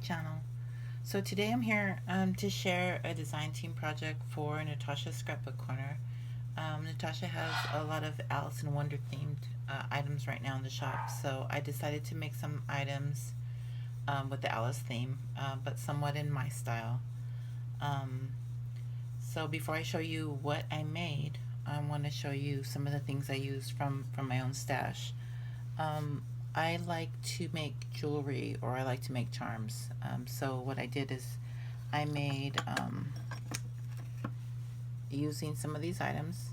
channel. So today I'm here to share a design team project for Natasha's Scrapbook Corner. Natasha has a lot of Alice in Wonder themed items right now in the shop, so I decided to make some items with the Alice theme, but somewhat in my style. So before I show you what I made, I want to show you some of the things I used from my own stash. I like to make jewelry, or I like to make charms. So what I did is I made, using some of these items,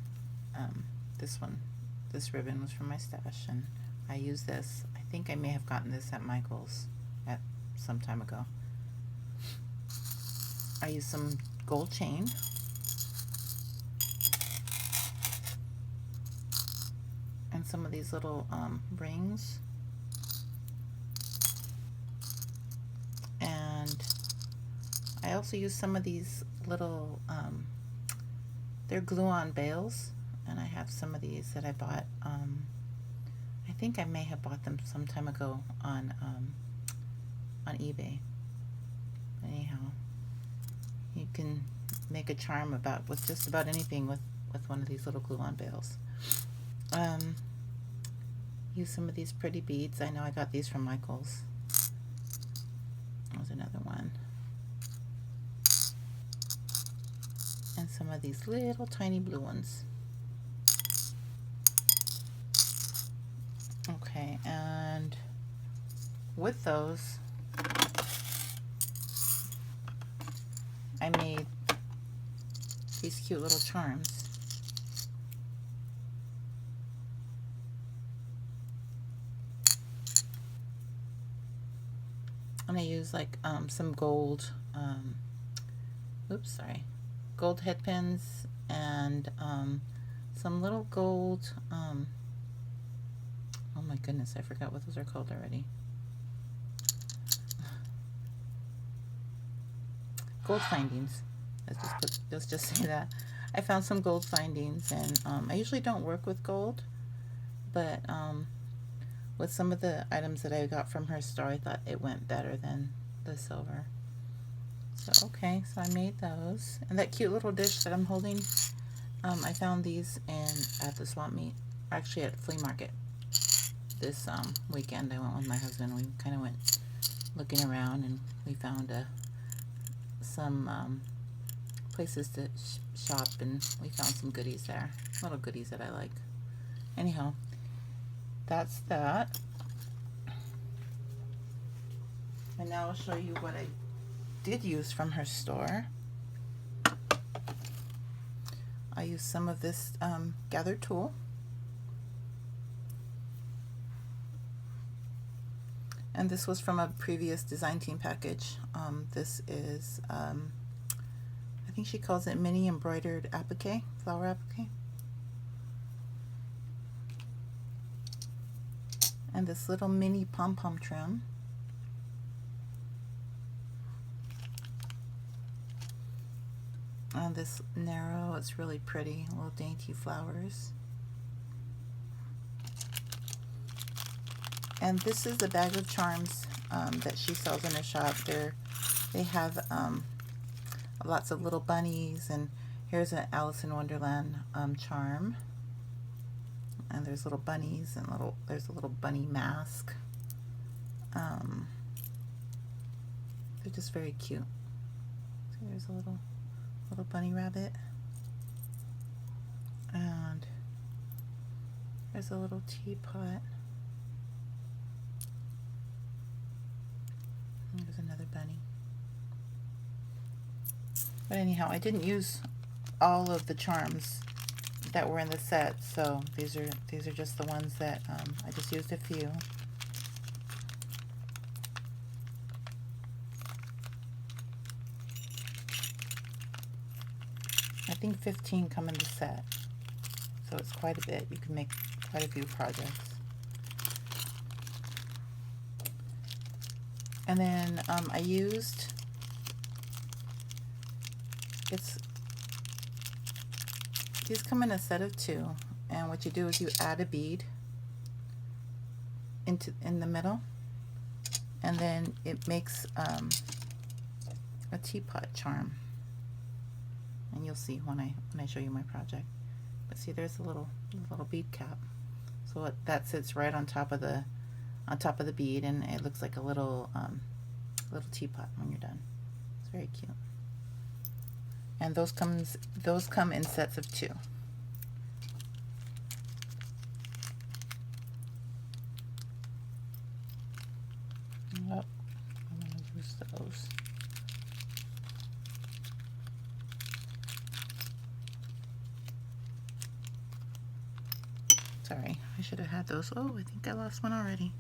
this ribbon was from my stash, and I used this. I think I may have gotten this at Michael's at some time ago. I used some gold chain. And some of these little rings. And I also use some of these little, they're glue-on bales, and I have some of these that I bought. I think I may have bought them some time ago on eBay. Anyhow, you can make a charm with just about anything with one of these little glue-on bales. Use some of these pretty beads. I know I got these from Michael's. There's another one. And some of these little tiny blue ones. Okay, and with those, I made these cute little charms. And I use like some gold, gold head pins, and some little gold, oh my goodness, I forgot what those are called already. Gold findings. Let's just say that. I found some gold findings, and I usually don't work with gold, but with some of the items that I got from her store, I thought it went better than the silver. So okay, so I made those. And that cute little dish that I'm holding, I found these at the swap meet, actually at flea market. This weekend I went with my husband. We kind of went looking around, and we found some places to shop, and we found some goodies there, little goodies that I like. Anyhow, that's that. And now I'll show you what I did use from her store. I used some of this gather tool. And this was from a previous design team package. This is, I think she calls it mini embroidered applique, flower applique. And this little mini pom-pom trim. And this narrow, it's really pretty, little dainty flowers. And this is a bag of charms that she sells in her shop. They have lots of little bunnies, and here's an Alice in Wonderland charm. And there's little bunnies, and there's a little bunny mask. They're just very cute. So there's a little bunny rabbit, and there's a little teapot. And there's another bunny. But anyhow, I didn't use all of the charms that were in the set, so these are just the ones that I just used a few. I think 15 come in the set, so it's quite a bit. You can make quite a few projects. And then I used, these come in a set of 2, and what you do is you add a bead in the middle, and then it makes a teapot charm, and you'll see when I show you my project. But see, there's a little bead cap, so that sits right on top of the bead, and it looks like a little teapot when you're done. It's very cute. And those come in sets of 2. Yep, I'm going to use those. Sorry, I should have had those. Oh, I think I lost one already.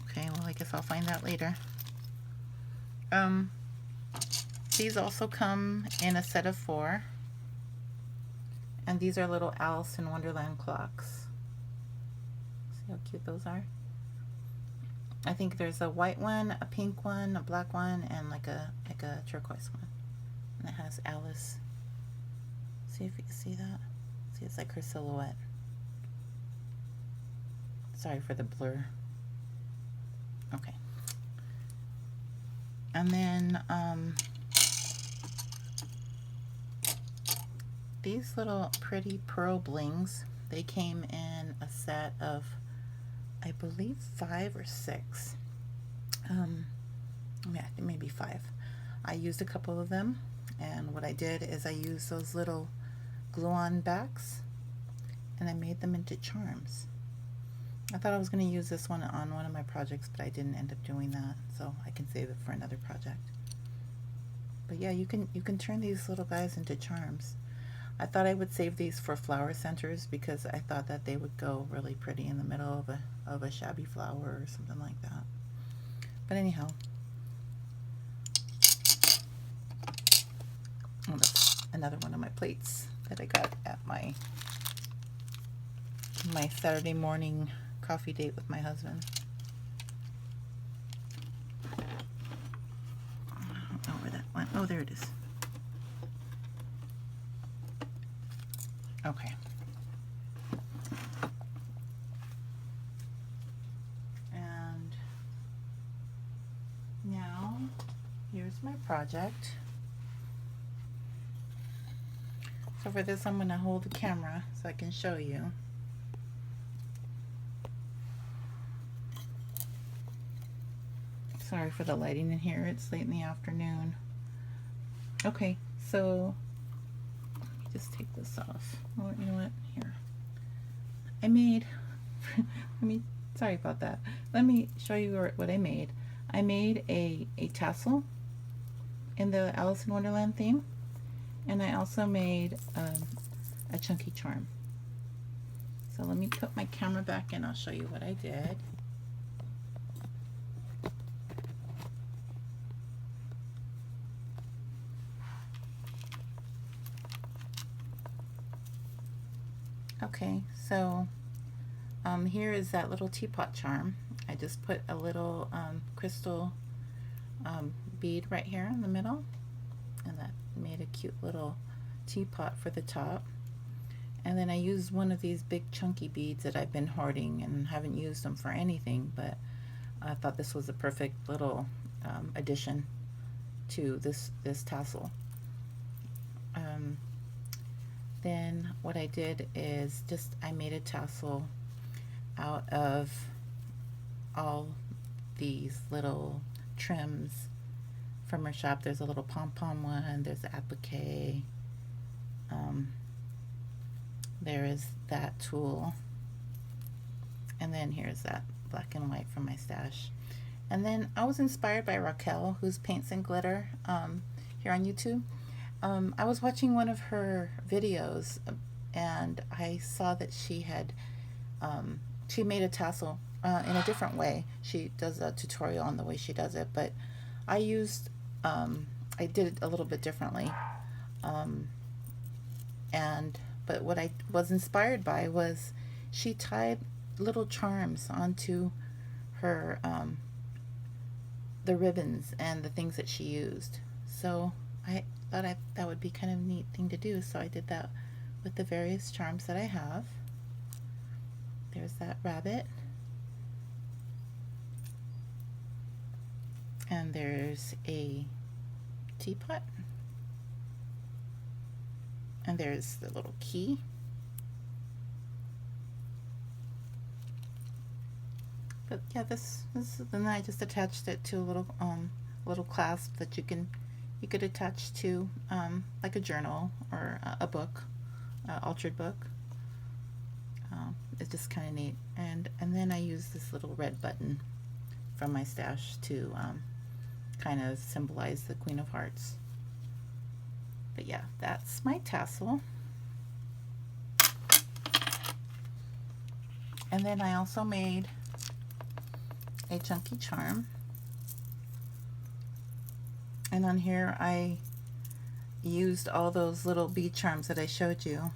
Okay, well, I guess I'll find out later. These also come in a set of 4. And these are little Alice in Wonderland clocks. See how cute those are? I think there's a white one, a pink one, a black one, and like a turquoise one. And it has Alice. See if you can see that. See, it's like her silhouette. Sorry for the blur. Okay. And then these little pretty pearl blings, they came in a set of, I believe, 5 or 6. Yeah, maybe 5. I used a couple of them, and what I did is I used those little glue-on backs, and I made them into charms. I thought I was going to use this one on one of my projects, but I didn't end up doing that, so I can save it for another project. But yeah, you can turn these little guys into charms. I thought I would save these for flower centers because I thought that they would go really pretty in the middle of a shabby flower or something like that. But anyhow, oh, that's another one of my plates that I got at my Saturday morning coffee date with my husband. I don't know where that went. Oh, there it is. Okay. And now here's my project. So for this, I'm going to hold the camera so I can show you. Sorry for the lighting in here. It's late in the afternoon. Okay, so just take this off. Oh, you know what? Here. I made, sorry about that. Let me show you what I made. I made a tassel in the Alice in Wonderland theme, and I also made a chunky charm. So let me put my camera back in. I'll show you what I did. Okay, so here is that little teapot charm. I just put a little crystal bead right here in the middle, and that made a cute little teapot for the top. And then I used one of these big chunky beads that I've been hoarding and haven't used them for anything, but I thought this was a perfect little addition to this tassel. Then what I did is I made a tassel out of all these little trims from her shop. There's a little pom-pom one, there's the applique, there is that tulle, and then here's that black and white from my stash. And then I was inspired by Raquel, who's Paints and Glitter here on YouTube. I was watching one of her videos, and I saw that she had she made a tassel in a different way. She does a tutorial on the way she does it, but I did it a little bit differently. But what I was inspired by was she tied little charms onto her the ribbons and the things that she used. So I thought that would be kind of a neat thing to do, so I did that with the various charms that I have. There's that rabbit. And there's a teapot. And there's the little key. But yeah, this then I just attached it to a little clasp that you could attach to like a journal or a book, altered book. It's just kind of neat. And then I use this little red button from my stash to kind of symbolize the Queen of Hearts. But yeah, that's my tassel. And then I also made a chunky charm. And on here I used all those little bead charms that I showed you.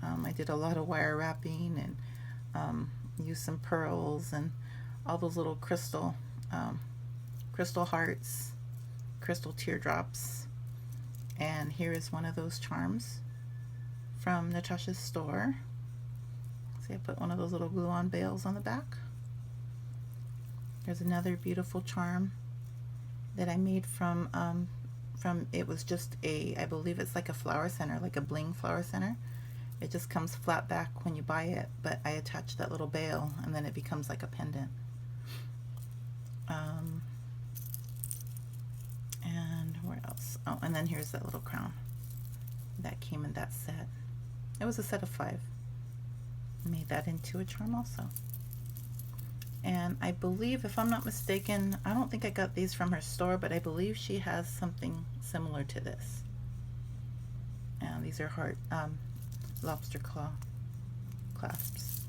I did a lot of wire wrapping and used some pearls and all those little crystal hearts, crystal teardrops. And here is one of those charms from Natasha's store. See, I put one of those little glue-on bails on the back. There's another beautiful charm that I made from it was just I believe it's like a flower center, like a bling flower center. It just comes flat back when you buy it, but I attach that little bail and then it becomes like a pendant. And where else? Oh, and then here's that little crown that came in that set. It was a set of 5. I made that into a charm also. And I believe, if I'm not mistaken, I don't think I got these from her store, but I believe she has something similar to this. And these are heart lobster claw clasps.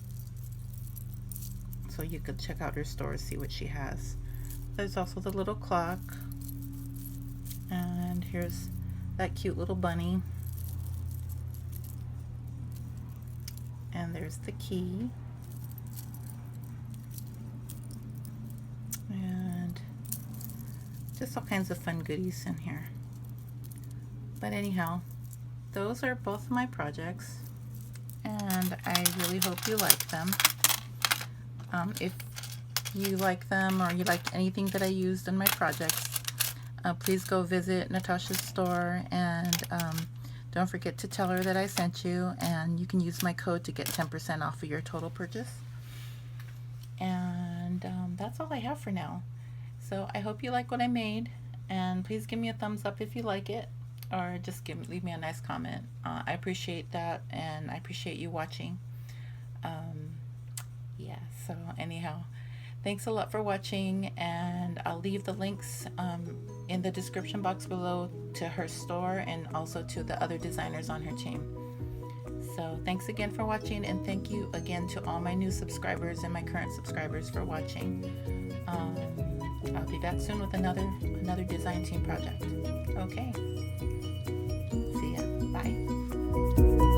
So you could check out her store, see what she has. There's also the little clock. And here's that cute little bunny. And there's the key. And just all kinds of fun goodies in here. But anyhow, those are both of my projects, and I really hope you like them. If you like them or you like anything that I used in my projects, please go visit Natasha's store, and don't forget to tell her that I sent you, and you can use my code to get 10% off of your total purchase. And that's all I have for now. So I hope you like what I made, and please give me a thumbs up if you like it, or just leave me a nice comment. I appreciate that, and I appreciate you watching. Yeah, so anyhow, thanks a lot for watching, and I'll leave the links in the description box below to her store and also to the other designers on her team. So thanks again for watching, and thank you again to all my new subscribers and my current subscribers for watching. I'll be back soon with another design team project. Okay. See ya. Bye.